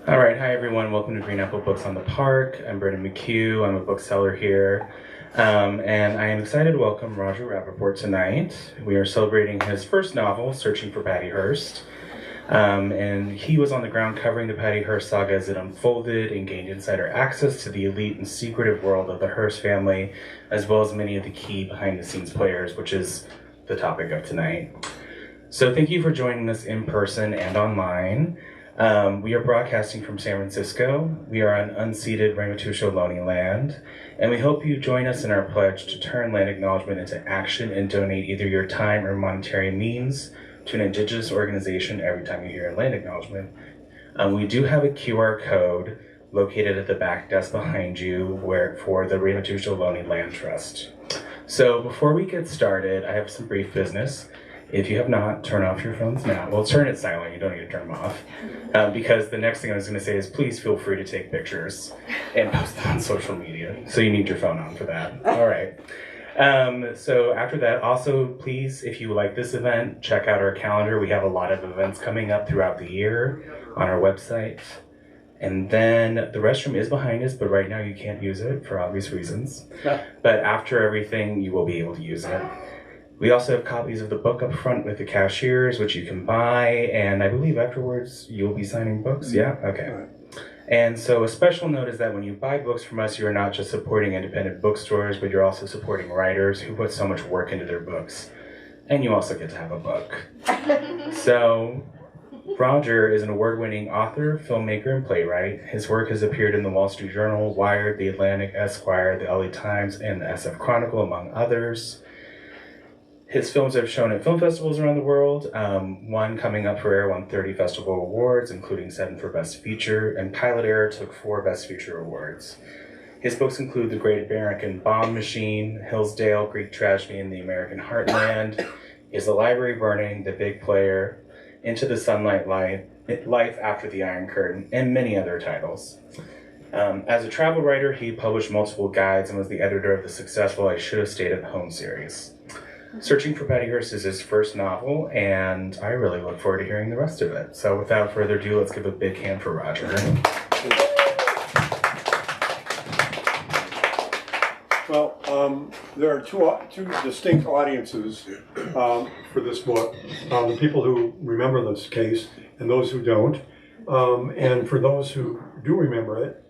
All right, hi everyone. Welcome to Green Apple Books on the Park. I'm Brendan McHugh. I'm a bookseller here. And I am excited to welcome Roger Rapoport tonight. We are celebrating his first novel, Searching for Patty Hearst. And he was on the ground covering the Patty Hearst saga as it unfolded and gained insider access to the elite and secretive world of the Hearst family, as well as many of the key behind-the-scenes players, which is the topic of tonight. So thank you for joining us in person and online. We are broadcasting from San Francisco. We are on unceded Ramaytush Ohlone land, and we hope you join us in our pledge to turn land acknowledgement into action and donate either your time or monetary means to an indigenous organization every time you hear a land acknowledgement. We do have a QR code located at the back desk behind you for the Ramaytush Ohlone Land Trust. So before we get started, I have some brief business. If you have not, turn off your phones now. Well, turn it silent. You don't need to turn them off. Because the next thing I was going to say is please feel free to take pictures and post them on social media. So you need your phone on for that. All right. So after that, also, please, if you like this event, check out our calendar. We have a lot of events coming up throughout the year on our website. And then the restroom is behind us, but right now you can't use it for obvious reasons. But after everything, you will be able to use it. We also have copies of the book up front with the cashiers, which you can buy, and I believe afterwards you'll be signing books. Yeah? Okay. And so a special note is that when you buy books from us, you're not just supporting independent bookstores, but you're also supporting writers who put so much work into their books. And you also get to have a book. So Roger is an award-winning author, filmmaker, and playwright. His work has appeared in the Wall Street Journal, Wired, The Atlantic, Esquire, the LA Times, and the SF Chronicle, among others. His films have shown at film festivals around the world, one coming up for air won 30 festival awards, including 7 for Best Feature, and Pilot Air took 4 Best Feature awards. His books include The Great American Bomb Machine, Hillsdale, Greek Tragedy, and The American Heartland, Is the Library Burning, The Big Player, Into the Sunlight Life After the Iron Curtain, and many other titles. As a travel writer, he published multiple guides and was the editor of the successful I Should Have Stayed at Home series. Searching for Patty Hearst is his first novel, and I really look forward to hearing the rest of it. So without further ado, let's give a big hand for Roger. Well, there are two distinct audiences for this book. The people who remember this case and those who don't. And for those who do remember it,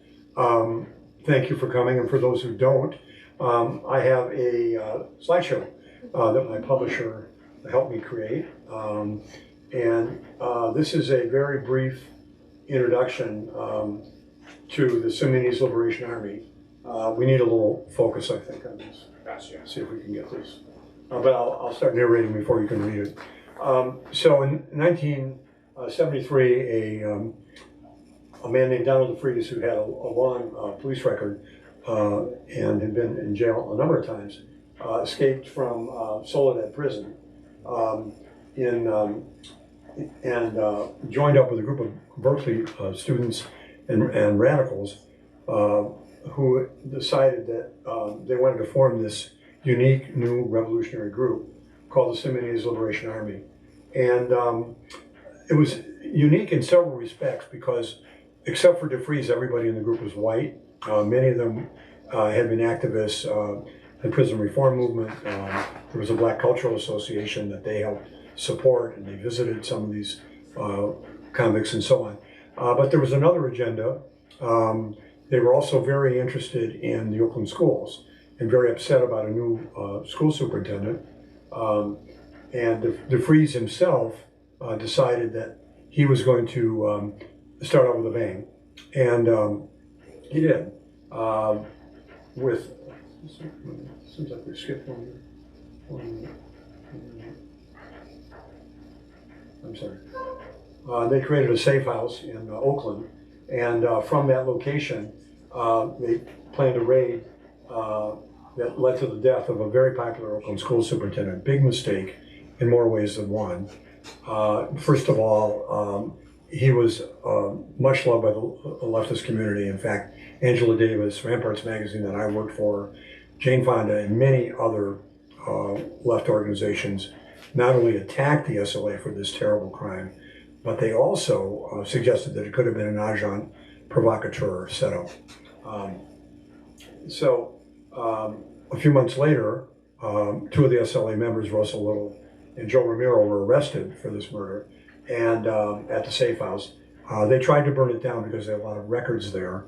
thank you for coming. And for those who don't, I have a slideshow that my publisher helped me create. This is a very brief introduction to the Sudanese Liberation Army. We need a little focus, I think, on this. Gotcha. See if we can get this. But I'll start narrating before you can read it. So in 1973, a man named Donald DeFries, who had a long police record and had been in jail a number of times, escaped from Soledad prison and joined up with a group of Berkeley students and radicals who decided that they wanted to form this unique new revolutionary group called the Sudanese Liberation Army. And it was unique in several respects because, except for DeFries, everybody in the group was white. Many of them had been activists the prison reform movement. There was a Black Cultural Association that they helped support, and they visited some of these convicts and so on. But there was another agenda. They were also very interested in the Oakland schools and very upset about a new school superintendent. And DeFries himself decided that he was going to start out with a bang. And he did. Seems like we skipped one. I'm sorry. They created a safe house in Oakland, and from that location, they planned a raid that led to the death of a very popular Oakland school superintendent. Big mistake in more ways than one. First of all, he was much loved by the leftist community. In fact, Angela Davis, Ramparts magazine that I worked for, Jane Fonda, and many other left organizations not only attacked the SLA for this terrible crime, but they also suggested that it could have been an agent provocateur setup. A few months later, two of the SLA members, Russell Little and Joe Ramiro, were arrested for this murder, and at the safe house. They tried to burn it down because they had a lot of records there.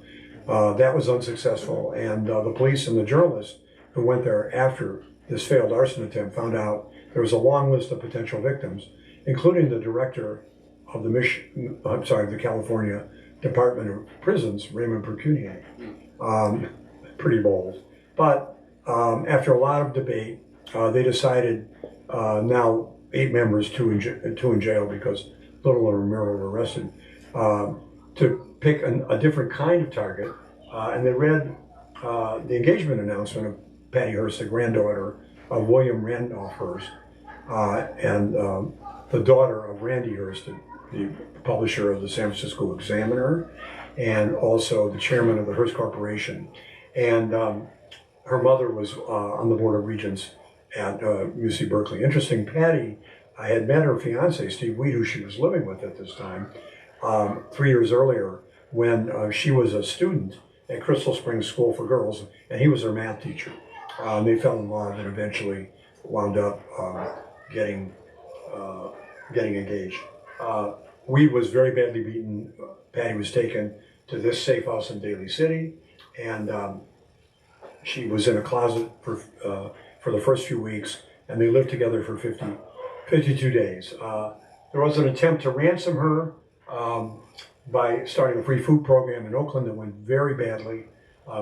That was unsuccessful, and the police and the journalists who went there after this failed arson attempt found out there was a long list of potential victims, including the director of the California Department of Prisons, Raymond Procunier. Pretty bold. But after a lot of debate, they decided now 8 members, two in jail because Little and Ramiro were arrested, to pick a different kind of target. And they read the engagement announcement of Patty Hearst, the granddaughter of William Randolph Hearst, and the daughter of Randy Hearst, the publisher of the San Francisco Examiner, and also the chairman of the Hearst Corporation. And her mother was on the Board of Regents at UC Berkeley. Interesting, Patty, I had met her fiance, Steve Weed, who she was living with at this time, 3 years earlier, when she was a student at Crystal Springs School for Girls, and he was her math teacher. They fell in love and eventually wound up getting engaged. Weed was very badly beaten. Patty was taken to this safe house in Daly City, and she was in a closet for the first few weeks, and they lived together for 52 days. There was an attempt to ransom her by starting a free food program in Oakland that went very badly,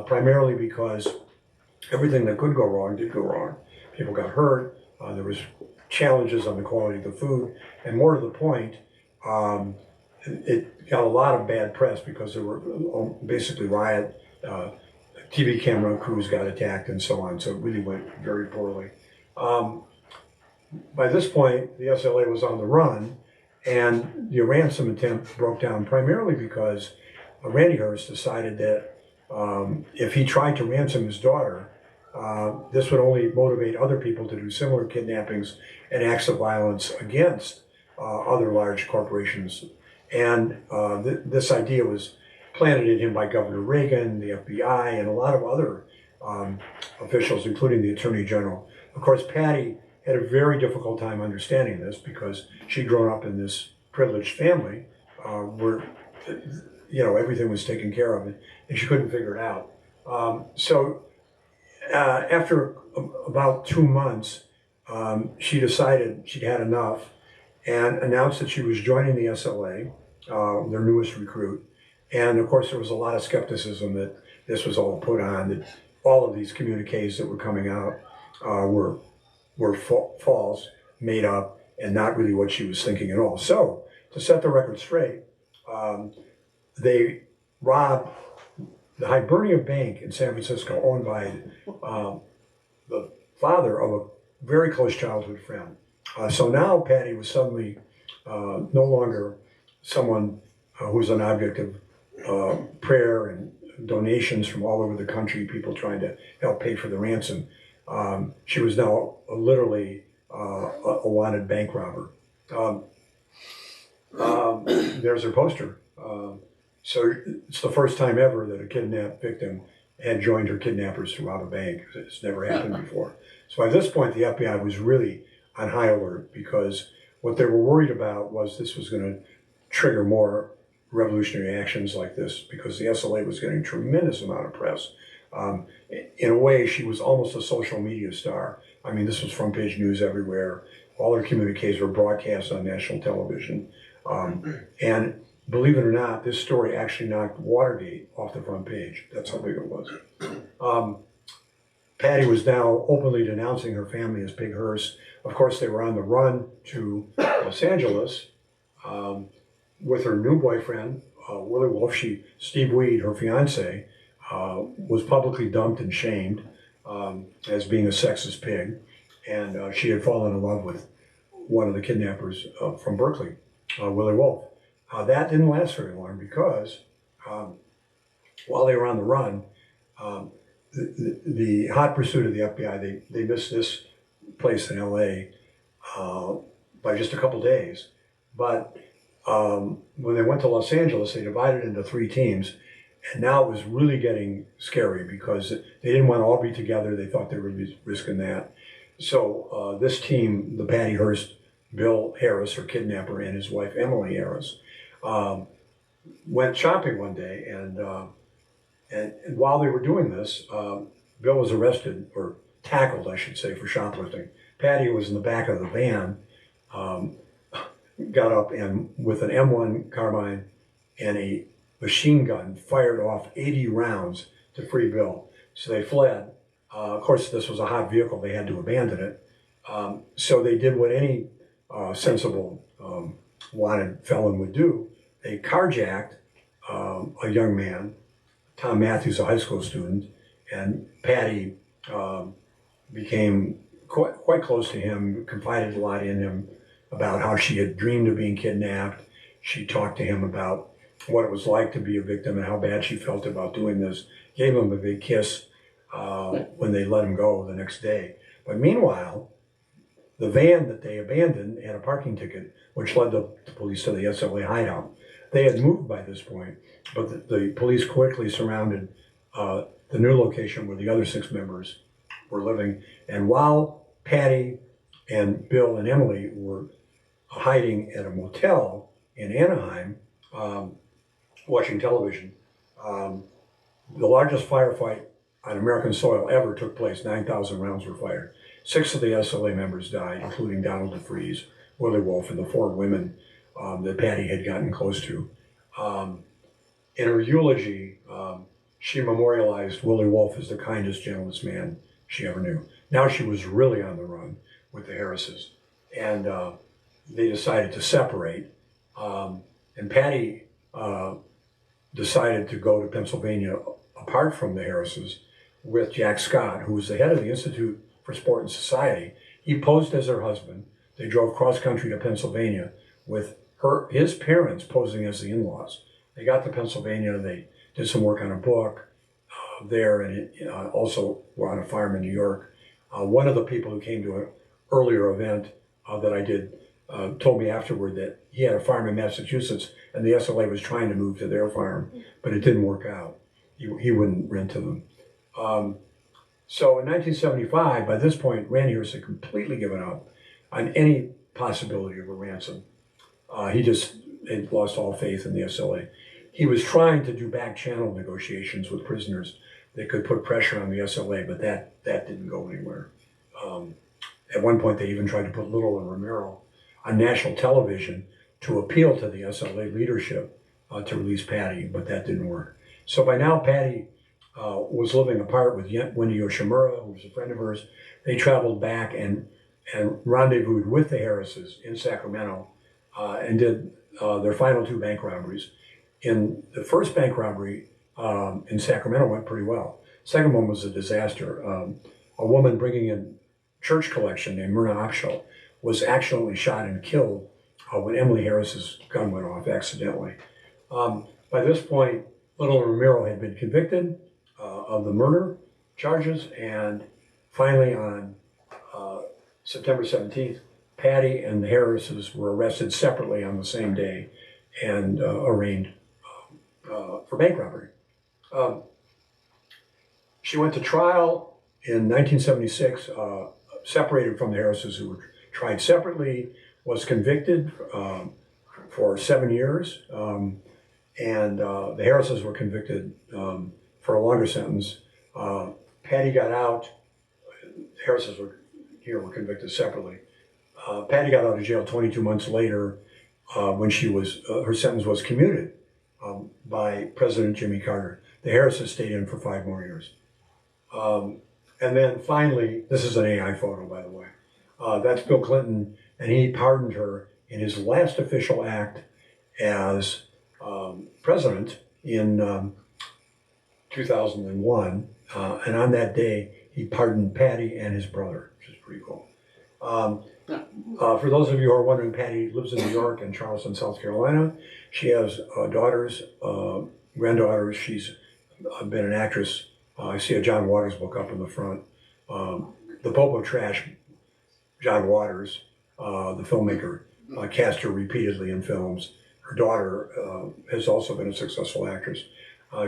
primarily because everything that could go wrong did go wrong. People got hurt, there was challenges on the quality of the food, and more to the point, it got a lot of bad press because there were basically riot, TV camera crews got attacked and so on, so it really went very poorly. By this point, the SLA was on the run, and the ransom attempt broke down primarily because Randy Hearst decided that if he tried to ransom his daughter, this would only motivate other people to do similar kidnappings and acts of violence against other large corporations. And this idea was planted in him by Governor Reagan, the FBI, and a lot of other officials, including the Attorney General. Of course, Patty had a very difficult time understanding this because she'd grown up in this privileged family where everything was taken care of, and she couldn't figure it out. After about 2 months, she decided she'd had enough and announced that she was joining the SLA, their newest recruit. And of course, there was a lot of skepticism that this was all put on, that all of these communiques that were coming out were false, made up, and not really what she was thinking at all. So, to set the record straight, they robbed the Hibernia Bank in San Francisco, owned by the father of a very close childhood friend. So now Patty was suddenly no longer someone who was an object of prayer and donations from all over the country, people trying to help pay for the ransom. She was now literally a wanted bank robber. There's her poster. So it's the first time ever that a kidnapped victim had joined her kidnappers to rob a bank. It's never happened before. So at this point, the FBI was really on high alert because what they were worried about was this was going to trigger more revolutionary actions like this because the SLA was getting a tremendous amount of press. In a way, she was almost a social media star. I mean, this was front page news everywhere. All her communiques were broadcast on national television. And believe it or not, this story actually knocked Watergate off the front page. That's how big it was. Patty was now openly denouncing her family as Big Hearst. Of course, they were on the run to Los Angeles with her new boyfriend, Willie Wolf. Steve Weed, her fiance, was publicly dumped and shamed as being a sexist pig. And she had fallen in love with one of the kidnappers from Berkeley, Willie Wolf. That didn't last very long because while they were on the run, the hot pursuit of the FBI, they missed this place in LA by just a couple days. But When they went to Los Angeles, they divided into 3 teams, and now it was really getting scary because they didn't want to all be together. They thought they were risking that. So this team, the Patty Hearst, Bill Harris, her kidnapper, and his wife Emily Harris, um, went shopping one day, and while they were doing this, Bill was arrested, or tackled, I should say, for shoplifting. Patty was in the back of the van, um, got up and with an M1 carbine and a machine gun fired off 80 rounds to free Bill. So they fled. Of course, this was a hot vehicle. They had to abandon it. So they did what any sensible wanted felon would do. They carjacked a young man, Tom Matthews, a high school student, and Patty became quite close to him, confided a lot in him about how she had dreamed of being kidnapped. She talked to him about what it was like to be a victim and how bad she felt about doing this. Gave him a big kiss when they let him go the next day. But meanwhile, the van that they abandoned had a parking ticket, which led the police to the SLA hideout. They had moved by this point, but the police quickly surrounded the new location where the other 6 members were living. And while Patty and Bill and Emily were hiding at a motel in Anaheim, watching television, the largest firefight on American soil ever took place. 9,000 rounds were fired. 6 of the SLA members died, including Donald DeFreeze, Willie Wolf, and the 4 women that Patty had gotten close to. In her eulogy, she memorialized Willie Wolf as the kindest, gentlest man she ever knew. Now she was really on the run with the Harrises, and they decided to separate. And Patty decided to go to Pennsylvania apart from the Harrises with Jack Scott, who was the head of the Institute for Sport and Society. He posed as her husband. They drove cross country to Pennsylvania with his parents posing as the in-laws. They got to Pennsylvania, they did some work on a book there, and also were on a farm in New York. One of the people who came to an earlier event that I did told me afterward that he had a farm in Massachusetts, and the SLA was trying to move to their farm, but it didn't work out. He wouldn't rent to them. So in 1975, by this point, Randy Hearst had completely given up on any possibility of a ransom. He just had lost all faith in the SLA. He was trying to do back channel negotiations with prisoners that could put pressure on the SLA, but that didn't go anywhere. At one point, they even tried to put Little and Romero on national television to appeal to the SLA leadership to release Patty, but that didn't work. So by now, Patty was living apart with Wendy Yoshimura, who was a friend of hers. They traveled back and rendezvoused with the Harrises in Sacramento and did their final 2 bank robberies. In the first bank robbery in Sacramento went pretty well. Second one was a disaster. A woman bringing in church collection named Myrna Opschel was accidentally shot and killed when Emily Harris's gun went off accidentally. By this point, Little and Romero had been convicted of the murder charges, and finally on September 17th, Patty and the Harrises were arrested separately on the same day and arraigned for bank robbery. She went to trial in 1976, separated from the Harrises, who were tried separately, was convicted for 7 years, and the Harrises were convicted for a longer sentence. Patty got out. The Harrises were convicted separately. Patty got out of jail 22 months later when her sentence was commuted by President Jimmy Carter. The Harrises stayed in for 5 more years. And then finally, this is an AI photo, by the way. That's Bill Clinton, and he pardoned her in his last official act as president in 2001. And on that day, he pardoned Patty and his brother, which is pretty cool. For those of you who are wondering, Patty lives in New York and Charleston, South Carolina. She has daughters, granddaughters. She's been an actress. I see a John Waters book up in the front. The Pope of Trash, John Waters, the filmmaker, cast her repeatedly in films. her daughter has also been a successful actress.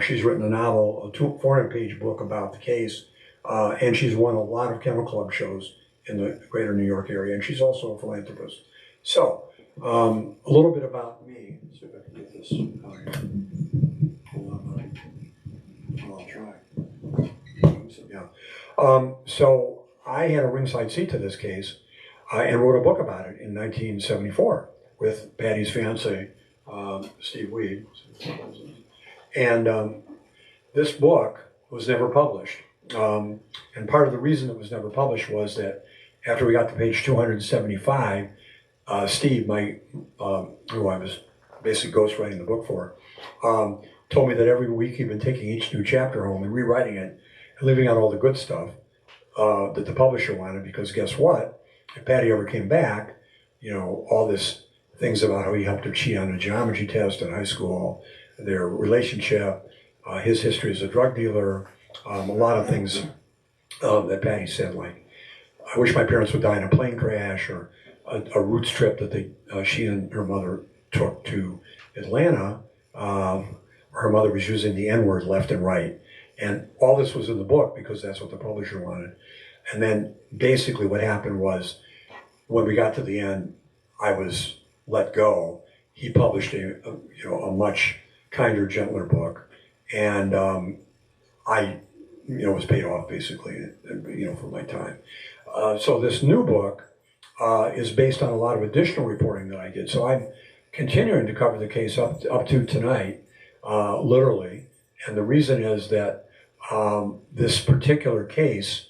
She's written a novel, a 400-page book about the case, and she's won a lot of kennel club shows in the greater New York area, and she's also a philanthropist. So, a little bit about me. Let's see if I can get this out here. Hold on, I'll try. Yeah. So I had a ringside seat to this case and wrote a book about it in 1974 with Patty's fiance, Steve Weed. And this book was never published. And part of the reason it was never published was that after we got to page 275, Steve, who I was basically ghostwriting the book for, told me that every week he'd been taking each new chapter home and rewriting it and leaving out all the good stuff that the publisher wanted, because guess what? If Patty ever came back, all this things about how he helped her cheat on a geometry test in high school, their relationship, his history as a drug dealer, a lot of things that Patty said, like, I wish my parents would die in a plane crash, or a roots trip that she and her mother took to Atlanta. Her mother was using the N-word left and right. And all this was in the book because that's what the publisher wanted. And then basically what happened was, when we got to the end, I was let go. He published a much kinder, gentler book. And I was paid off basically, for my time. So this new book is based on a lot of additional reporting that I did. So I'm continuing to cover the case up to tonight, literally. And the reason is that this particular case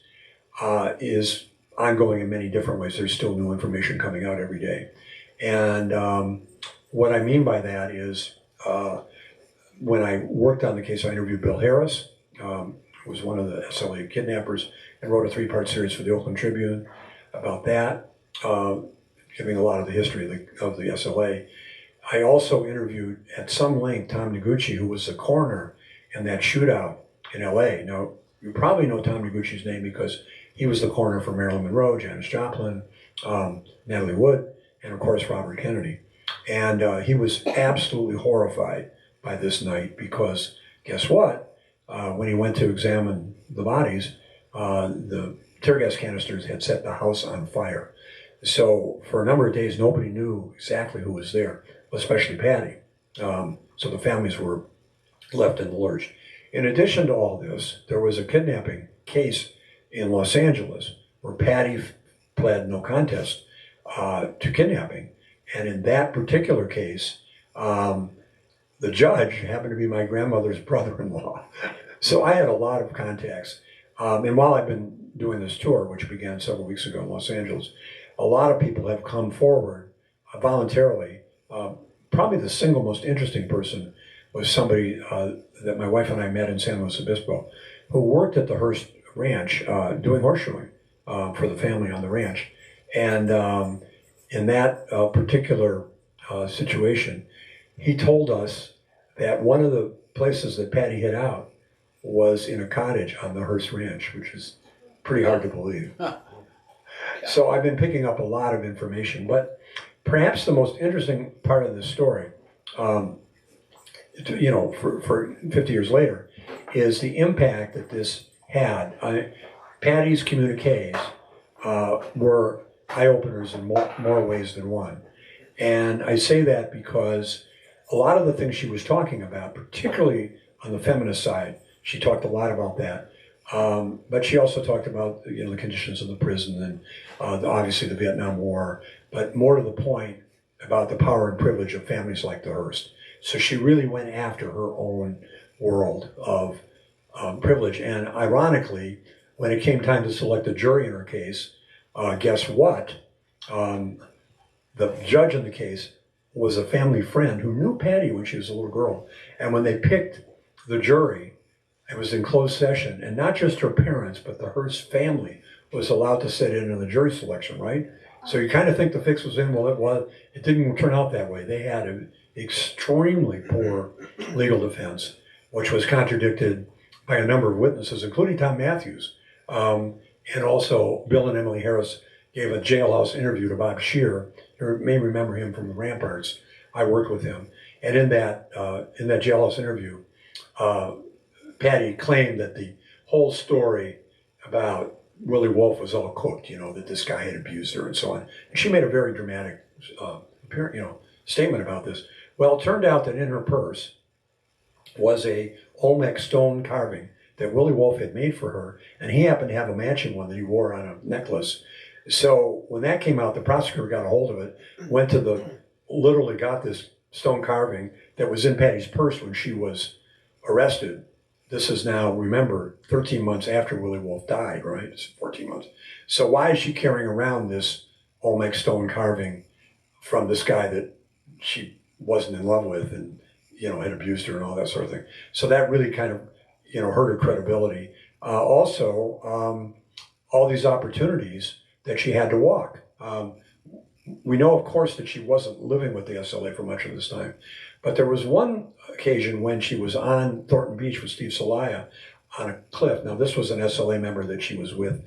is ongoing in many different ways. There's still new information coming out every day. And what I mean by that is, when I worked on the case, I interviewed Bill Harris, who was one of the SLA kidnappers, and wrote a 3-part series for the Oakland Tribune about that, giving a lot of the history of the SLA. I also interviewed at some length Tom Noguchi, who was the coroner in that shootout in LA. Now, you probably know Tom Noguchi's name because he was the coroner for Marilyn Monroe, Janis Joplin, Natalie Wood, and of course Robert Kennedy. And he was absolutely horrified by this night because guess what? When he went to examine the bodies, the tear gas canisters had set the house on fire. So for a number of days, nobody knew exactly who was there, especially Patty. So the families were left in the lurch. In addition to all this, there was a kidnapping case in Los Angeles where Patty pled no contest to kidnapping. And in that particular case, the judge happened to be my grandmother's brother-in-law. So I had a lot of contacts. And while I've been doing this tour, which began several weeks ago in Los Angeles, a lot of people have come forward voluntarily. Probably the single most interesting person was somebody that my wife and I met in San Luis Obispo, who worked at the Hearst Ranch doing horseshoeing for the family on the ranch. And in that particular situation, he told us that one of the places that Patty hid out was in a cottage on the Hearst Ranch, which is pretty hard to believe. So I've been picking up a lot of information, but perhaps the most interesting part of this story, for 50 years later, is the impact that this had. Patty's communiques were eye-openers in more ways than one. And I say that because a lot of the things she was talking about, particularly on the feminist side, she talked a lot about that. But she also talked about the conditions of the prison and obviously the Vietnam War, but more to the point about the power and privilege of families like the Hearst. So she really went after her own world of privilege. And ironically, when it came time to select a jury in her case, guess what? The judge in the case was a family friend who knew Patty when she was a little girl. And when they picked the jury, it was in closed session, and not just her parents, but the Hearst family was allowed to sit in on the jury selection, right? So you kind of think the fix was in. Well, it didn't turn out that way. They had an extremely poor legal defense, which was contradicted by a number of witnesses, including Tom Matthews. And also Bill and Emily Harris gave a jailhouse interview to Bob Scheer. You may remember him from the Ramparts. I worked with him. And in that jailhouse interview, Patty claimed that the whole story about Willie Wolfe was all cooked, that this guy had abused her and so on. And she made a very dramatic, statement about this. Well, it turned out that in her purse was a Olmec stone carving that Willie Wolfe had made for her, and he happened to have a matching one that he wore on a necklace. So when that came out, the prosecutor got a hold of it, literally got this stone carving that was in Patty's purse when she was arrested. This is now, remember, 13 months after Willie Wolfe died, right? It's 14 months. So why is she carrying around this Olmec stone carving from this guy that she wasn't in love with and, had abused her and all that sort of thing? So that really kind of, hurt her credibility. Also, all these opportunities that she had to walk. We know, of course, that she wasn't living with the SLA for much of this time. But there was one occasion when she was on Thornton Beach with Steve Celaya on a cliff. Now, this was an SLA member that she was with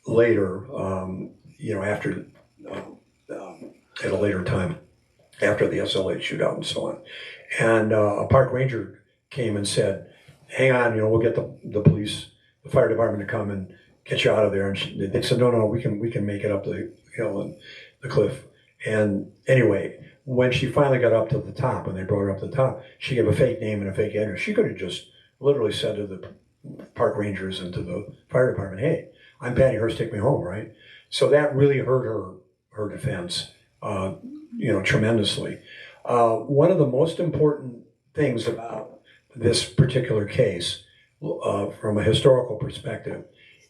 later, after, at a later time, after the SLA shootout and so on. And a park ranger came and said, hang on, we'll get the police, the fire department to come and get you out of there. And they said, no, we can make it up the hill and the cliff. And anyway, when she finally got up to the top, when they brought her up to the top, she gave a fake name and a fake address. She could have just literally said to the park rangers and to the fire department, hey, I'm Patty Hearst, take me home, right? So that really hurt her defense, tremendously. One of the most important things about this particular case, from a historical perspective,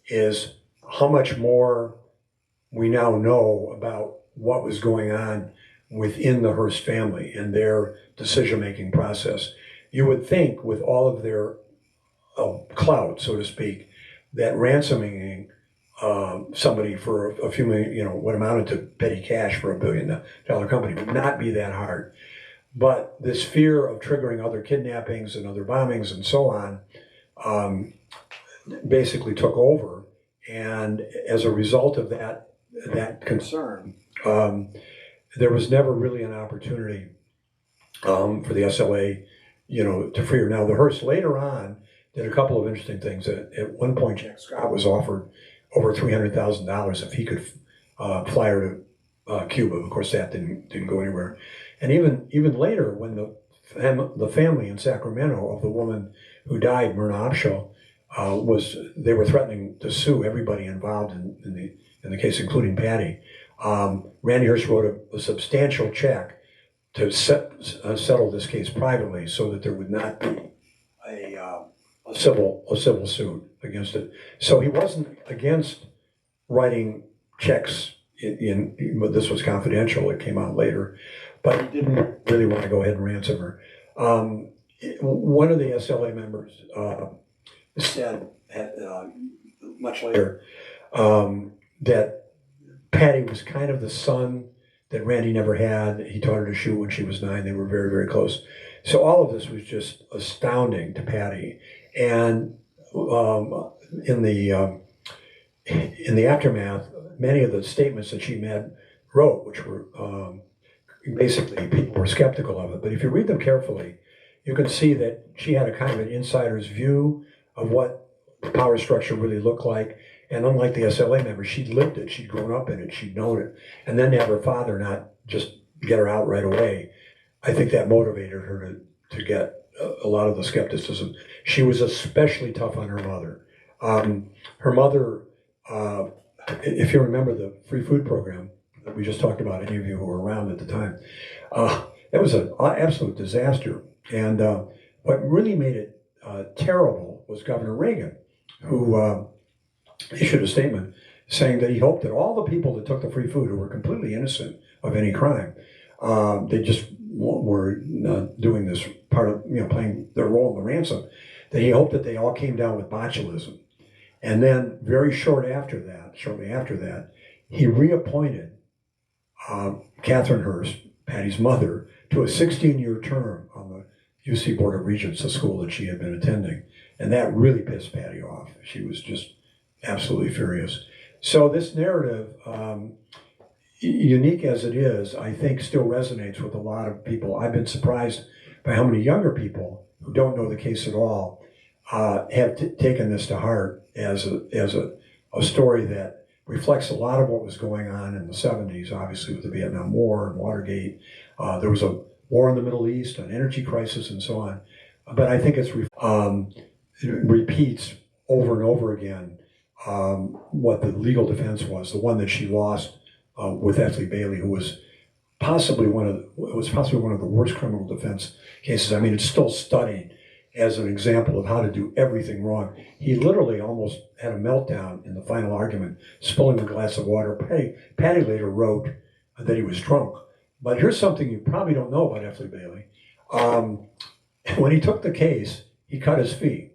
is how much more we now know about what was going on within the Hearst family and their decision-making process. You would think, with all of their clout, so to speak, that ransoming somebody for a few million, what amounted to petty cash for $1 billion company would not be that hard. But this fear of triggering other kidnappings and other bombings and so on basically took over. And as a result of that concern, there was never really an opportunity for the SLA, to free her. Now, the Hearst later on did a couple of interesting things. At one point, Jack Scott was offered over $300,000 if he could fly her to Cuba. Of course, that didn't go anywhere. And even later, when the family in Sacramento of the woman who died, Myrna Opshaw, they were threatening to sue everybody involved in the case, including Patty. Randy Hearst wrote a substantial check to settle this case privately, so that there would not be a civil suit against it. So he wasn't against writing checks. But this was confidential. It came out later, but he didn't really want to go ahead and ransom her. One of the SLA members said much later that Patty was kind of the son that Randy never had. He taught her to shoot when she was 9. They were very, very close. So all of this was just astounding to Patty. And in the aftermath, many of the statements that she wrote, which were basically, people were skeptical of it. But if you read them carefully, you can see that she had a kind of an insider's view of what the power structure really looked like. And unlike the SLA member, she'd lived it, she'd grown up in it, she'd known it. And then to have her father not just get her out right away, I think that motivated her to get a lot of the skepticism. She was especially tough on her mother. Her mother, if you remember the free food program that we just talked about, any of you who were around at the time, it was an absolute disaster. And what really made it terrible was Governor Reagan, who issued a statement saying that he hoped that all the people that took the free food, who were completely innocent of any crime, they just were doing this part of, playing their role in the ransom, that he hoped that they all came down with botulism. And then shortly after that, he reappointed Catherine Hearst, Patty's mother, to a 16-year term on the UC Board of Regents, the school that she had been attending. And that really pissed Patty off. She was just absolutely furious. So this narrative, unique as it is, I think still resonates with a lot of people. I've been surprised by how many younger people who don't know the case at all have taken this to heart as a story that reflects a lot of what was going on in the 70s, obviously with the Vietnam War and Watergate. There was a war in the Middle East, an energy crisis, and so on. But I think it repeats over and over again what the legal defense was, the one that she lost with Ethlie Bailey, who was possibly one of the worst criminal defense cases. I mean, it's still studied as an example of how to do everything wrong. He literally almost had a meltdown in the final argument, spilling a glass of water. Patty later wrote that he was drunk. But here's something you probably don't know about Ethlie Bailey. When he took the case, he cut his fee.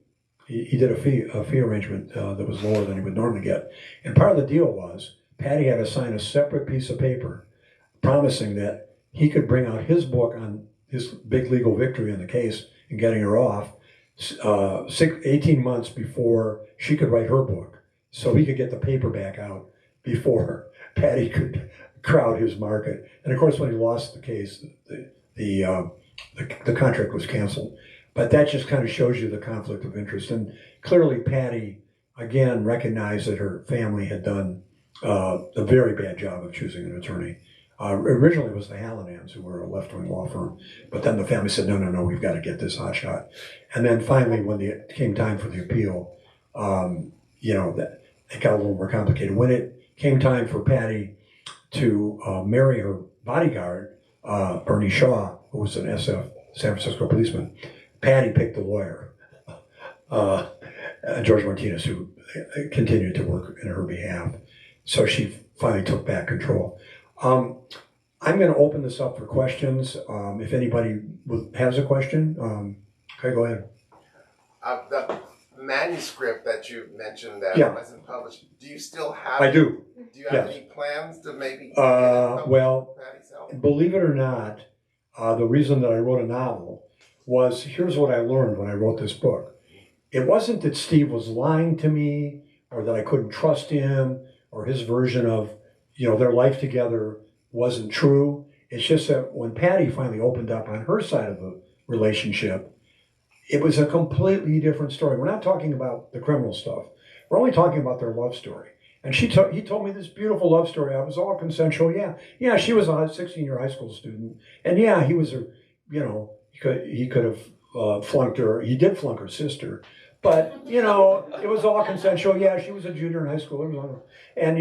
He did a fee arrangement that was lower than he would normally get. And part of the deal was Patty had to sign a separate piece of paper promising that he could bring out his book on his big legal victory in the case and getting her off 18 months before she could write her book, so he could get the paperback out before Patty could crowd his market. And of course, when he lost the case, the contract was canceled. But that just kind of shows you the conflict of interest. And clearly, Patty, again, recognized that her family had done a very bad job of choosing an attorney. Originally, it was the Hallinans, who were a left-wing law firm. But then the family said, no, we've got to get this hotshot. And then finally, when it came time for the appeal, that it got a little more complicated. When it came time for Patty to marry her bodyguard, Bernie Shaw, who was an SF, San Francisco policeman, Patty picked the lawyer, George Martinez, who continued to work in her behalf. So she finally took back control. I'm going to open this up for questions. If anybody has a question, okay, go ahead. The manuscript that you mentioned that wasn't published, do you still have it? I do. Do you have any plans to maybe well, believe it or not, the reason that I wrote a novel was, here's what I learned when I wrote this book. It wasn't that Steve was lying to me or that I couldn't trust him or his version of, their life together wasn't true. It's just that when Patty finally opened up on her side of the relationship, it was a completely different story. We're not talking about the criminal stuff. We're only talking about their love story. And he told me this beautiful love story. It was all consensual. Yeah, she was a 16-year high school student. And yeah, he was he could have flunked her. He did flunk her sister. But, it was all consensual. Yeah, she was a junior in high school. And,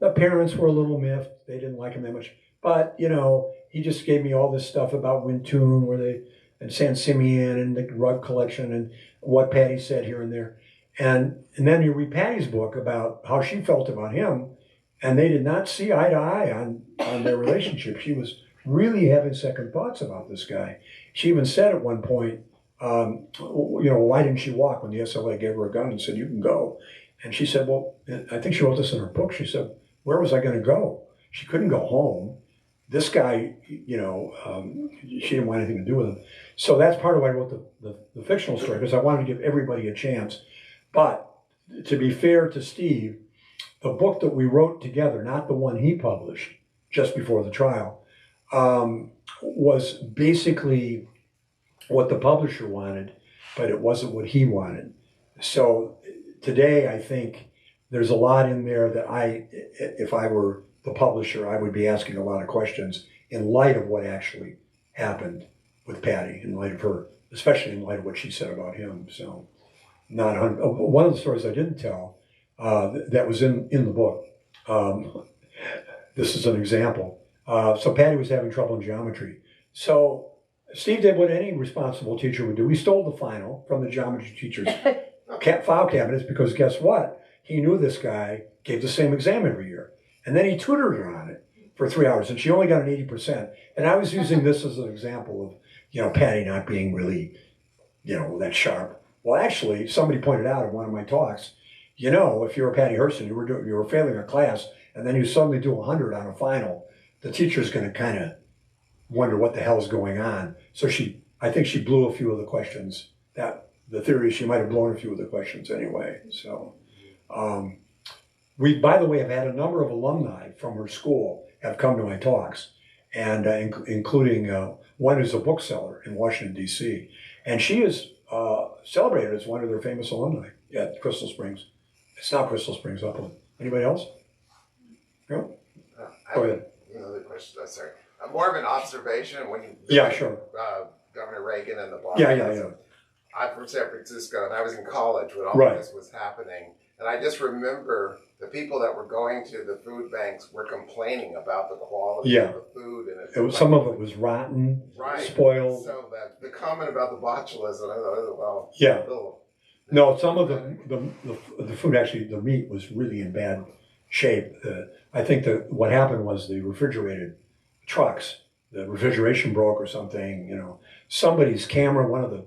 the parents were a little miffed. They didn't like him that much. But, he just gave me all this stuff about Wintun, and San Simeon and the rug collection and what Patty said here and there. And then you read Patty's book about how she felt about him, and they did not see eye to eye on their relationship. She was really having second thoughts about this guy. She even said at one point, why didn't she walk when the SLA gave her a gun and said, you can go? And she said, well, I think she wrote this in her book. She said, where was I going to go? She couldn't go home. This guy, she didn't want anything to do with him. So that's part of why I wrote the fictional story, because I wanted to give everybody a chance. But to be fair to Steve, the book that we wrote together, not the one he published just before the trial, was basically what the publisher wanted, but it wasn't what he wanted. So today, I think there's a lot in there that if I were the publisher, I would be asking a lot of questions in light of what actually happened with Patty, in light of her, especially in light of what she said about him. So, one of the stories I didn't tell that was in the book. This is an example. So Patty was having trouble in geometry. So Steve did what any responsible teacher would do. He stole the final from the geometry teacher's file cabinets, because guess what? He knew this guy gave the same exam every year. And then he tutored her on it for 3 hours, and she only got an 80%. And I was using this as an example of, Patty not being really, that sharp. Well, actually, somebody pointed out in one of my talks, if you're a Patty Hearst and you were failing a class, and then you suddenly do 100 on a final, the teacher's going to kind of wonder what the hell's going on. So I think she blew a few of the questions. The theory is she might have blown a few of the questions anyway. So we, by the way, have had a number of alumni from her school have come to my talks, and including one who's a bookseller in Washington, D.C. And she is celebrated as one of their famous alumni at Crystal Springs. It's not Crystal Springs, Upland. Anybody else? No? Go ahead. Another question. Sorry. More of an observation when you. Yeah, sure. Governor Reagan and the Boston. Yeah. I'm from San Francisco, and I was in college when all Right. this was happening. And I just remember the people that were going to the food banks were complaining about the quality of the food. And Some of it was rotten, spoiled. So that the comment about the botulism, well, yeah. No, some of the food, actually, the meat was really in bad shape. I think that what happened was the refrigerated trucks, the refrigeration broke or something, somebody's camera, one of the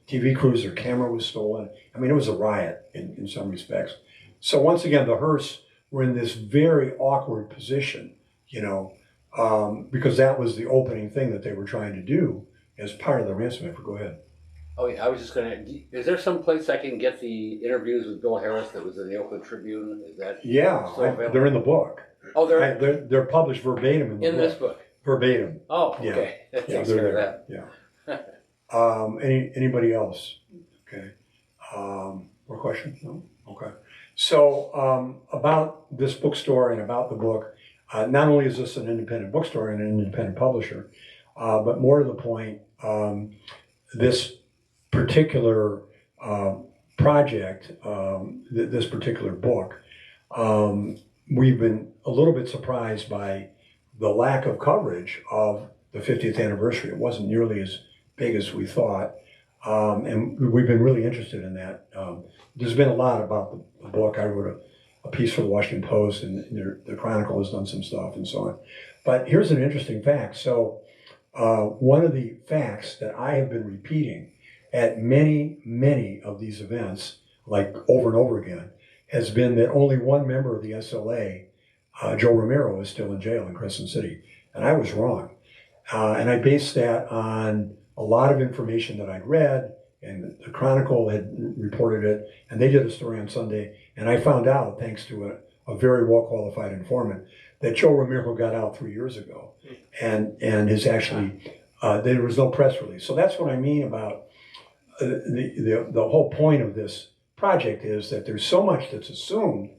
TV crews, their camera was stolen. I mean, it was a riot in some respects. So once again, the Hearsts were in this very awkward position, because that was the opening thing that they were trying to do as part of the ransom effort. Go ahead. Oh yeah, I was just gonna. Is there some place I can get the interviews with Bill Harris that was in the Oakland Tribune? Is that They're in the book. Oh, they're published verbatim in this book. Verbatim. Oh, okay. Yeah. Takes care of that. Yeah. Anybody else? Okay. More questions? No? Okay. So about this bookstore and about the book, not only is this an independent bookstore and an independent publisher, but more to the point, this particular project, this particular book, we've been a little bit surprised by the lack of coverage of the 50th anniversary. It wasn't nearly as big as we thought, and we've been really interested in that. There's been a lot about the book. I wrote a piece for the Washington Post, and the Chronicle has done some stuff and so on. But here's an interesting fact. So one of the facts that I have been repeating at many of these events, like over and over again, has been that only one member of the SLA, Joe Romero, is still in jail in Crescent City. And I was wrong. And I based that on a lot of information that I'd read, and the Chronicle had reported it, and they did a story on Sunday. And I found out, thanks to a very well-qualified informant, that Joe Romero got out 3 years ago. And is actually, there was no press release. So that's what I mean about the whole point of this project is that there's so much that's assumed,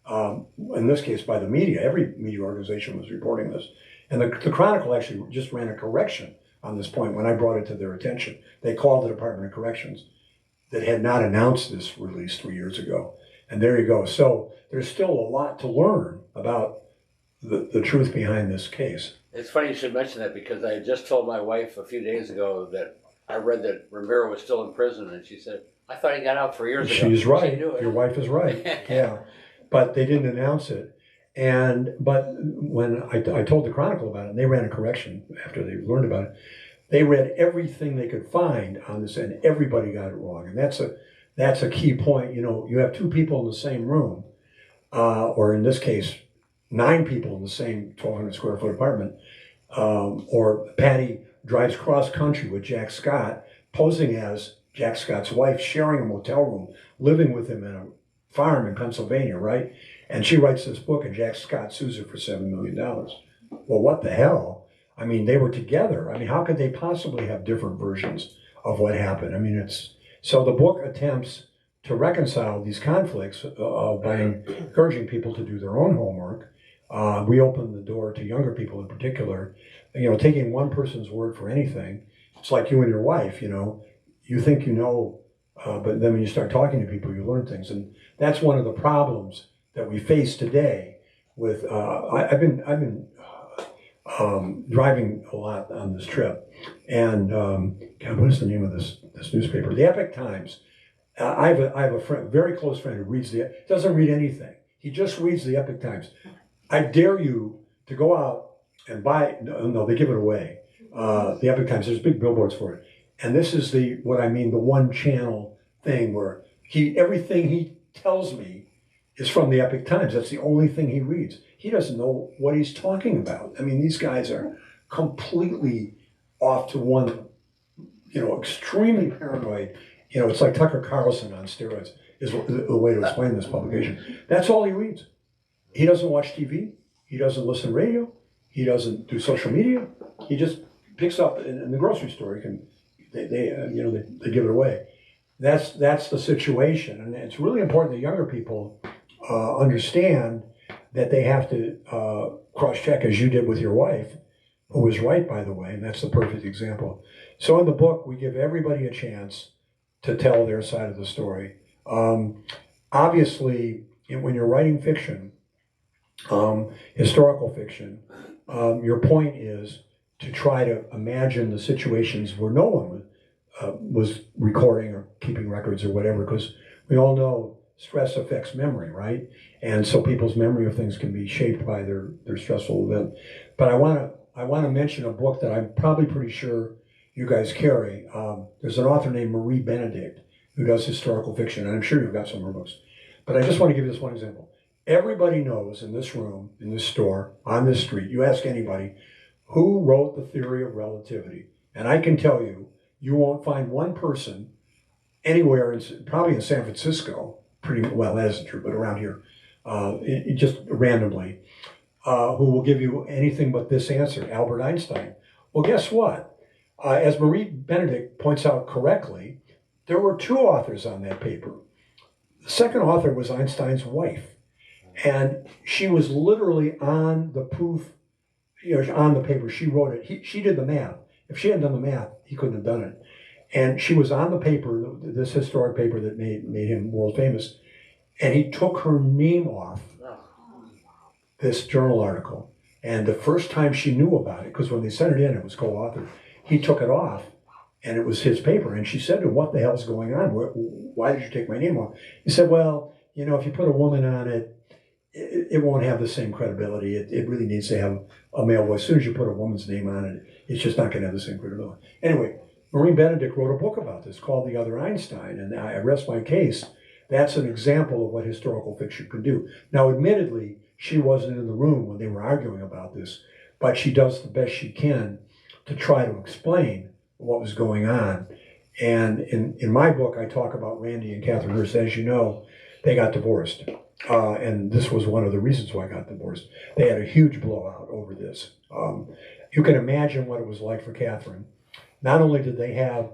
in this case by the media. Every media organization was reporting this. And the Chronicle actually just ran a correction on this point when I brought it to their attention. They called the Department of Corrections that had not announced this release 3 years ago. And there you go. So there's still a lot to learn about the truth behind this case. It's funny you should mention that because I had just told my wife a few days ago that I read that Romero was still in prison, and she said, I thought he got out 3 years ago. She's right. Your wife is right. Yeah. But they didn't announce it. But when I told the Chronicle about it, and they ran a correction after they learned about it, they read everything they could find on this, and everybody got it wrong. And that's a key point. You have two people in the same room, or in this case, 9 people in the same 1,200 square foot apartment, or Patty drives cross country with Jack Scott, posing as Jack Scott's wife, sharing a motel room, living with him in a farm in Pennsylvania, right? And she writes this book, and Jack Scott sues her for $7 million. Well, what the hell? I mean, they were together. I mean, how could they possibly have different versions of what happened? I mean, so the book attempts to reconcile these conflicts by encouraging people to do their own homework. We open the door to younger people in particular. Taking one person's word for anything. It's like you and your wife, you think you know, but then when you start talking to people, you learn things. And that's one of the problems that we face today with, I've been driving a lot on this trip. And God, what is the name of this newspaper? The Epic Times. I have a friend, very close friend who doesn't read anything. He just reads the Epic Times. I dare you to go out and buy, no, they give it away. The Epic Times, there's big billboards for it. And this is the one channel thing where everything he tells me is from the Epic Times. That's the only thing he reads. He doesn't know what he's talking about. I mean, these guys are completely off to one, extremely paranoid. It's like Tucker Carlson on steroids is the way to explain this publication. That's all he reads. He doesn't watch TV. He doesn't listen to radio. He doesn't do social media. He just picks up in the grocery store. They give it away. That's the situation, and it's really important that younger people understand that they have to cross-check, as you did with your wife, who was right, by the way, and that's the perfect example. So in the book, we give everybody a chance to tell their side of the story. Obviously, when you're writing fiction, historical fiction, your point is to try to imagine the situations where no one was recording or keeping records or whatever, because we all know stress affects memory, right? And so people's memory of things can be shaped by their stressful event. But I want to mention a book that I'm probably pretty sure you guys carry. There's an author named Marie Benedict who does historical fiction, and I'm sure you've got some of her books. But I just want to give you this one example. Everybody knows in this room, in this store, on this street, you ask anybody, who wrote the theory of relativity? And I can tell you, you won't find one person anywhere, probably in San Francisco, pretty well, that isn't true, but around here, just randomly, who will give you anything but this answer, Albert Einstein. Well, guess what? As Marie Benedict points out correctly, there were two authors on that paper. The second author was Einstein's wife, and she was literally on the proof, on the paper. She wrote it. She did the math. If she hadn't done the math, he couldn't have done it. And she was on the paper, this historic paper that made him world famous, and he took her name off this journal article. And the first time she knew about it, because when they sent it in, it was co-authored, he took it off, and it was his paper. And she said to him, what the hell's going on? Why did you take my name off? He said, well, if you put a woman on it, it won't have the same credibility. It really needs to have a male voice. As soon as you put a woman's name on it, it's just not going to have the same credibility. Anyway, Marie Benedict wrote a book about this called The Other Einstein, and I rest my case. That's an example of what historical fiction can do. Now, admittedly, she wasn't in the room when they were arguing about this, but she does the best she can to try to explain what was going on. And in my book, I talk about Randy and Catherine Hearst. As you know, they got divorced. And this was one of the reasons why I got divorced. They had a huge blowout over this. You can imagine what it was like for Catherine. Not only did they have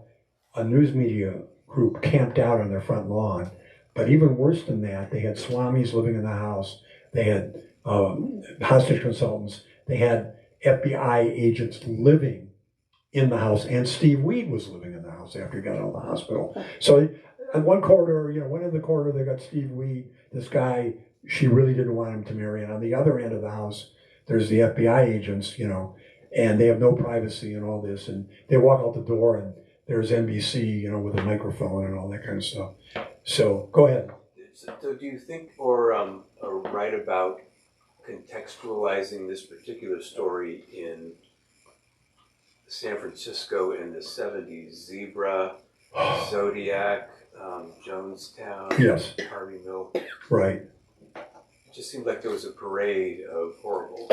a news media group camped out on their front lawn, but even worse than that, they had swamis living in the house. They had hostage consultants. They had FBI agents living in the house, and Steve Weed was living in the house after he got out of the hospital. So in one corridor, one in the corridor, they got Steve Weed, this guy she really didn't want him to marry. And on the other end of the house, there's the FBI agents, and they have no privacy and all this. And they walk out the door and there's NBC, with a microphone and all that kind of stuff. So go ahead. So do you think or write about contextualizing this particular story in San Francisco in the 70s, Zebra, Zodiac, Jonestown, yes, Harvey Milk? Right. It just seemed like there was a parade of horribles.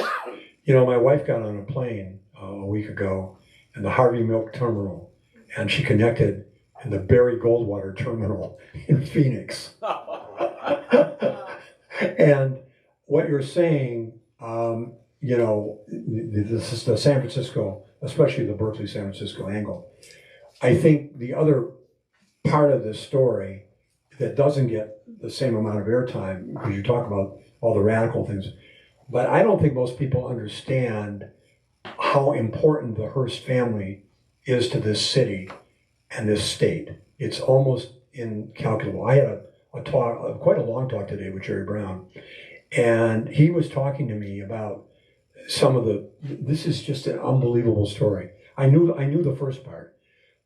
My wife got on a plane a week ago in the Harvey Milk terminal, and she connected in the Barry Goldwater terminal in Phoenix. And what you're saying, this is the San Francisco, especially the Berkeley San Francisco angle. I think the other part of this story that doesn't get the same amount of airtime, because you talk about all the radical things, but I don't think most people understand how important the Hearst family is to this city and this state. It's almost incalculable. I had a talk, quite a long talk today with Jerry Brown, and he was talking to me about some of this is just an unbelievable story. I knew the first part.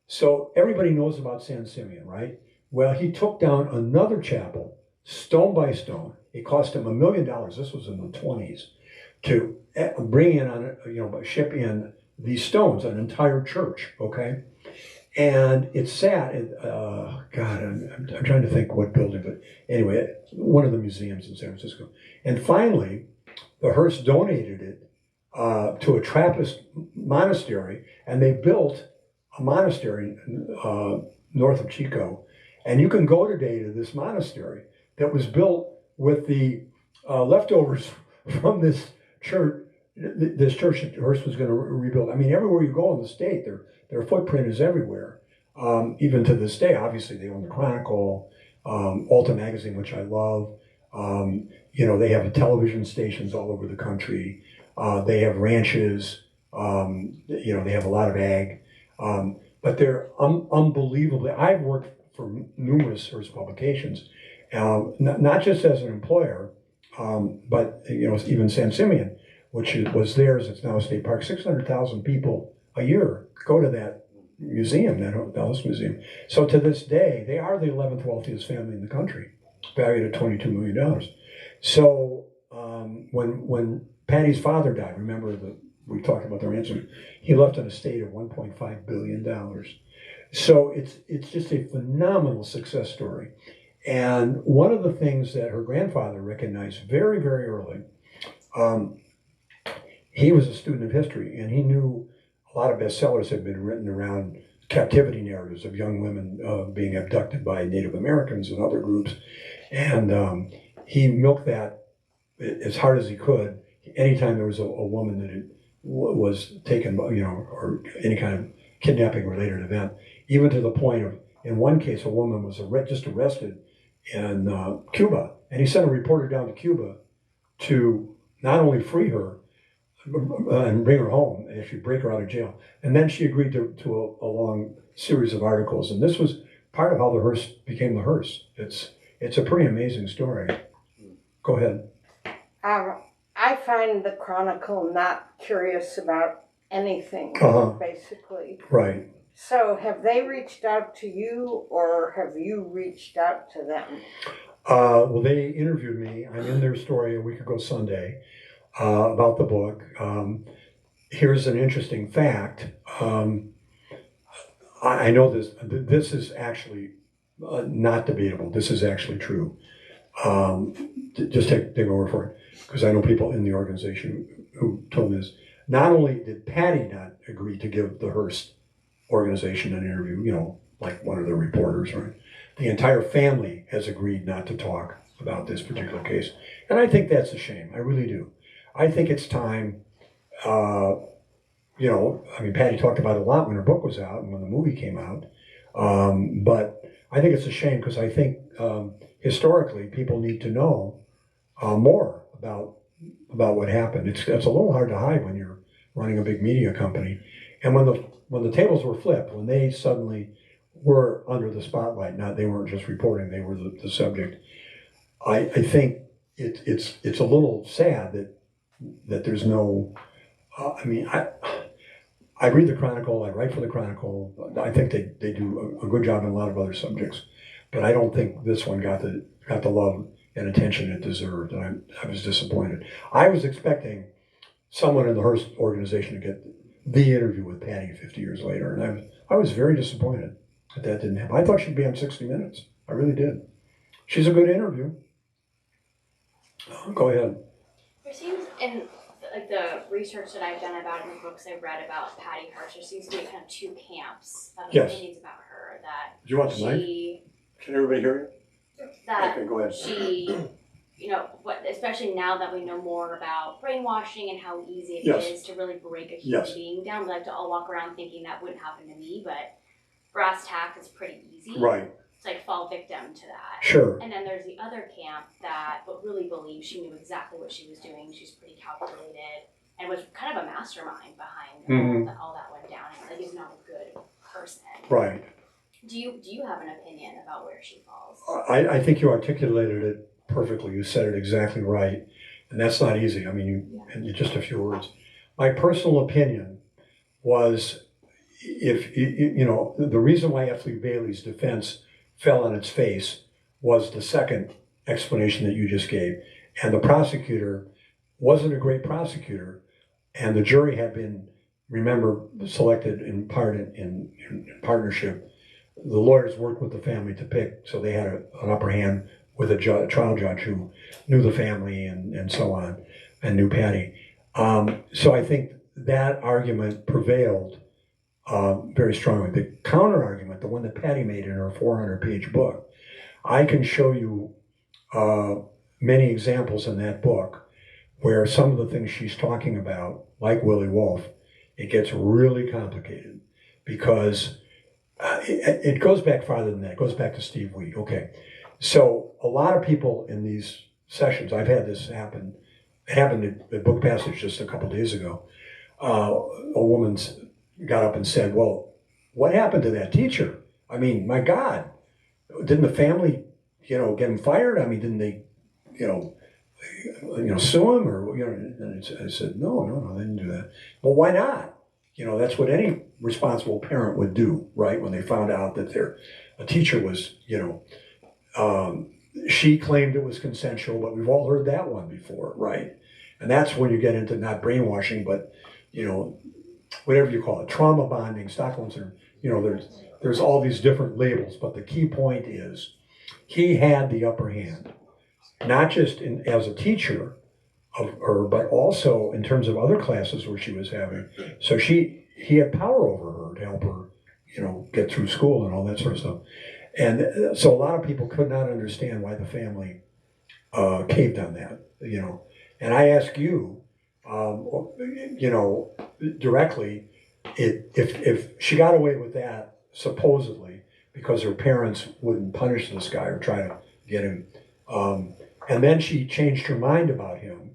So everybody knows about San Simeon, right? Well, he took down another chapel, stone by stone. It cost him $1 million. This was in the 20s, to bring in ship in these stones, an entire church. Okay, and it sat. I'm trying to think what building, but anyway, one of the museums in San Francisco. And finally, the Hearst donated it to a Trappist monastery, and they built a monastery north of Chico. And you can go today to this monastery that was built with the leftovers from this church, this church that Hearst was going to rebuild. I mean, everywhere you go in the state, their footprint is everywhere. Even to this day, obviously, they own the Chronicle, Alta Magazine, which I love. They have television stations all over the country. They have ranches. They have a lot of ag. But they're unbelievably. I've worked for numerous Hearst publications, not just as an employer, but even San Simeon, which was theirs. It's now a state park. 600,000 people a year go to that museum, that Hearst Museum. So to this day, they are the 11th wealthiest family in the country, valued at $22 million. So when Patty's father died, remember we talked about the ransom, he left an estate of $1.5 billion. So it's just a phenomenal success story. And one of the things that her grandfather recognized very, very early, he was a student of history, and he knew a lot of bestsellers had been written around captivity narratives of young women being abducted by Native Americans and other groups. And he milked that as hard as he could. Anytime there was a woman that was taken, or any kind of kidnapping related event, even to the point of, in one case, a woman was just arrested in Cuba, and he sent a reporter down to Cuba to not only free her and bring her home, and actually break her out of jail. And then she agreed to a long series of articles, and this was part of how the Hearst became the Hearst. It's a pretty amazing story. Go ahead. I find the Chronicle not curious about anything, basically. Right. So have they reached out to you, or have you reached out to them? Well, they interviewed me. I'm in their story a week ago Sunday about the book. Here's an interesting fact. I know this. This is actually not debatable. This is actually true. Just take my word for it, because I know people in the organization who told me this. Not only did Patty not agree to give the Hearst organization an interview, like one of the reporters, right? The entire family has agreed not to talk about this particular case. And I think that's a shame. I really do. I think it's time, Patty talked about it a lot when her book was out and when the movie came out. But I think it's a shame, because I think historically people need to know more about what happened. It's a little hard to hide when you're running a big media company. And when the tables were flipped, when they suddenly were under the spotlight, they weren't just reporting, they were the subject. I think it's a little sad that there's no. I read the Chronicle, I write for the Chronicle. I think they do a good job in a lot of other subjects, but I don't think this one got the love and attention it deserved, and I was disappointed. I was expecting someone in the Hearst organization to get the interview with Patty 50 years later, and I was very disappointed that didn't happen. I thought she'd be on 60 Minutes. I really did. She's a good interview. Go ahead. There seems, in the research that I've done about it, in the books I've read about Patty Hearst, there seems to be kind of two camps of opinions about her. That do you want the mic? Can everybody hear you? That okay, go ahead. She, especially now that we know more about brainwashing and how easy it is to really break a human being down. We like to all walk around thinking that wouldn't happen to me, but brass tack is pretty easy. Right. It's like fall victim to that. Sure. And then there's the other camp that really believes she knew exactly what she was doing. She's pretty calculated and was kind of a mastermind behind all that went down. And like, is not a good person. Right. Do you have an opinion about where she falls? I think you articulated it perfectly. You said it exactly right, and that's not easy. I mean, in just a few words. My personal opinion was, if the reason why F. Lee Bailey's defense fell on its face was the second explanation that you just gave, and the prosecutor wasn't a great prosecutor, and the jury had been, remember, selected in part in partnership. The lawyers worked with the family to pick, so they had an upper hand with a trial judge who knew the family and so on, and knew Patty. So I think that argument prevailed very strongly. The counter argument, the one that Patty made in her 400-page book, I can show you many examples in that book where some of the things she's talking about, like Willie Wolf, it gets really complicated because it goes back farther than that. It goes back to Steve Wheat. Okay, so a lot of people in these sessions, I've had this happen. It happened at Book Passage just a couple days ago. A woman got up and said, "Well, what happened to that teacher? I mean, my God, didn't the family, get him fired? I mean, didn't they, sue him or And I said, no, they didn't do that. Well, why not? That's what any responsible parent would do, right? When they found out that a teacher was, she claimed it was consensual, but we've all heard that one before, right? And that's when you get into not brainwashing, but whatever you call it, trauma bonding, Stockholm syndrome. There's all these different labels, but the key point is he had the upper hand, not just as a teacher of her, but also in terms of other classes where she was having. So he had power over her to help her, get through school and all that sort of stuff. And so a lot of people could not understand why the family caved on that, And I ask you, directly, if she got away with that, supposedly, because her parents wouldn't punish this guy or try to get him, and then she changed her mind about him,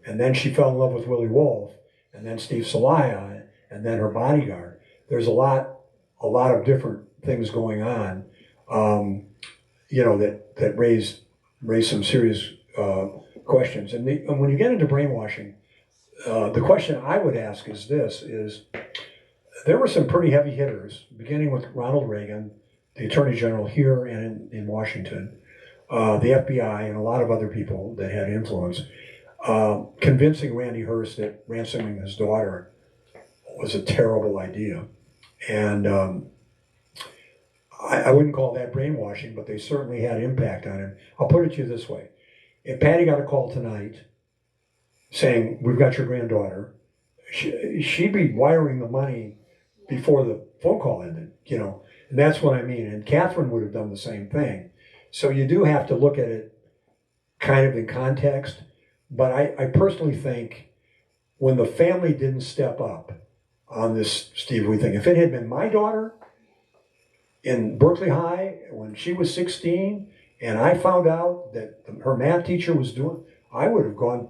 and then she fell in love with Willie Wolf, and then Steve Salaya, and then her bodyguard. There's a lot of different things going on, that raise some serious questions. And when you get into brainwashing, the question I would ask is this: there were some pretty heavy hitters, beginning with Ronald Reagan, the Attorney General here and in Washington, the FBI, and a lot of other people that had influence, convincing Randy Hearst that ransoming his daughter was a terrible idea. And I wouldn't call that brainwashing, but they certainly had impact on him. I'll put it to you this way. If Patty got a call tonight saying, "We've got your granddaughter," she'd be wiring the money before the phone call ended, and that's what I mean. And Catherine would have done the same thing. So you do have to look at it kind of in context. But I personally think when the family didn't step up on this Steve Wheat thing, if it had been my daughter in Berkeley High when she was 16 and I found out that her math teacher was doing, I would have gone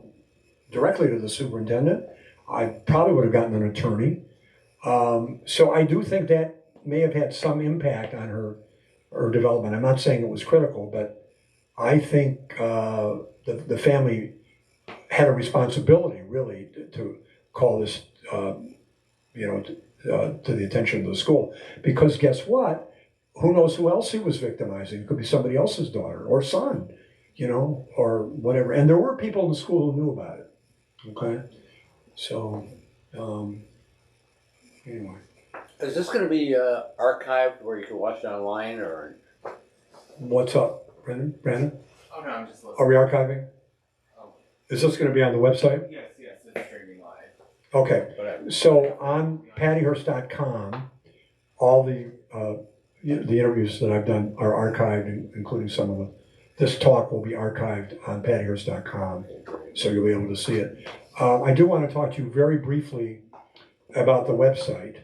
directly to the superintendent. I probably would have gotten an attorney. So I do think that may have had some impact on her development. I'm not saying it was critical, but I think the family had a responsibility, really, to call this, to the attention of the school. Because guess what? Who knows who else he was victimizing? It could be somebody else's daughter or son, or whatever. And there were people in the school who knew about it. Okay? So, anyway. Is this going to be archived where you can watch it online, or? What's up, Brandon? Oh no, I'm just listening. Are we archiving? Oh. Is this going to be on the website? Yes, it's streaming live. Okay. So on pattyhearst.com, all the interviews that I've done are archived, including some of them. This talk will be archived on pattyhearst.com, so you'll be able to see it. I do want to talk to you very briefly about the website.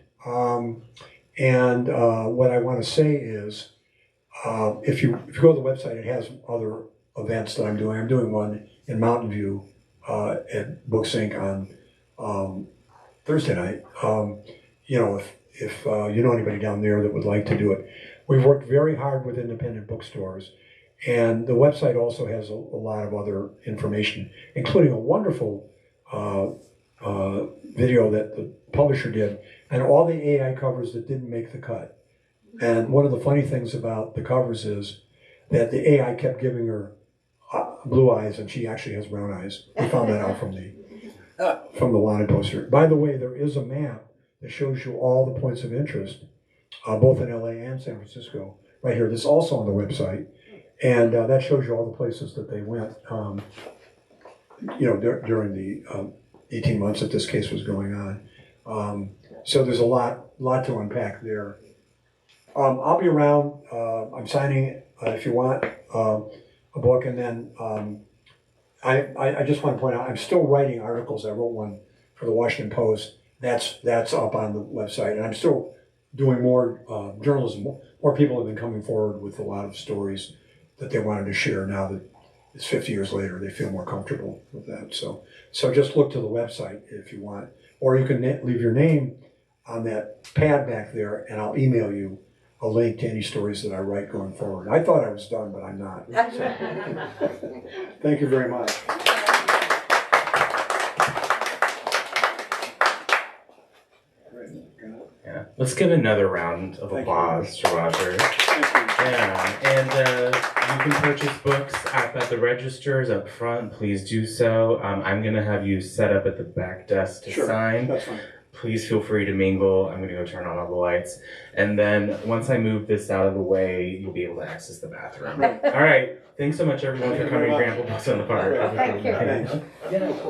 And what I want to say is, if you go to the website, it has other events that I'm doing. I'm doing one in Mountain View at BookSync on Thursday night. If you know anybody down there that would like to do it. We've worked very hard with independent bookstores, and the website also has a lot of other information, including a wonderful video that the publisher did, and all the AI covers that didn't make the cut. And one of the funny things about the covers is that the AI kept giving her blue eyes, and she actually has brown eyes. We found that out from the wanted poster. By the way, there is a map that shows you all the points of interest, both in LA and San Francisco, right here. This is also on the website, and that shows you all the places that they went, during the 18 months that this case was going on. So there's a lot to unpack there. I'll be around. I'm signing, if you want, a book, and then I just want to point out, I'm still writing articles. I wrote one for the Washington Post. That's up on the website, and I'm still doing more journalism. More people have been coming forward with a lot of stories that they wanted to share. Now that it's 50 years later, they feel more comfortable with that. So just look to the website if you want, or you can leave your name on that pad back there, and I'll email you a link to any stories that I write going forward. I thought I was done, but I'm not. So, thank you very much. Yeah. Let's give another round of applause to Roger. Yeah, and you can purchase books at the registers up front. Please do so. I'm going to have you set up at the back desk to sign. That's fine. Please feel free to mingle. I'm going to go turn on all the lights. And then once I move this out of the way, you'll be able to access the bathroom. All right. Thanks so much, everyone, for coming to Grandpa Books on the Park. Thank you. Yeah.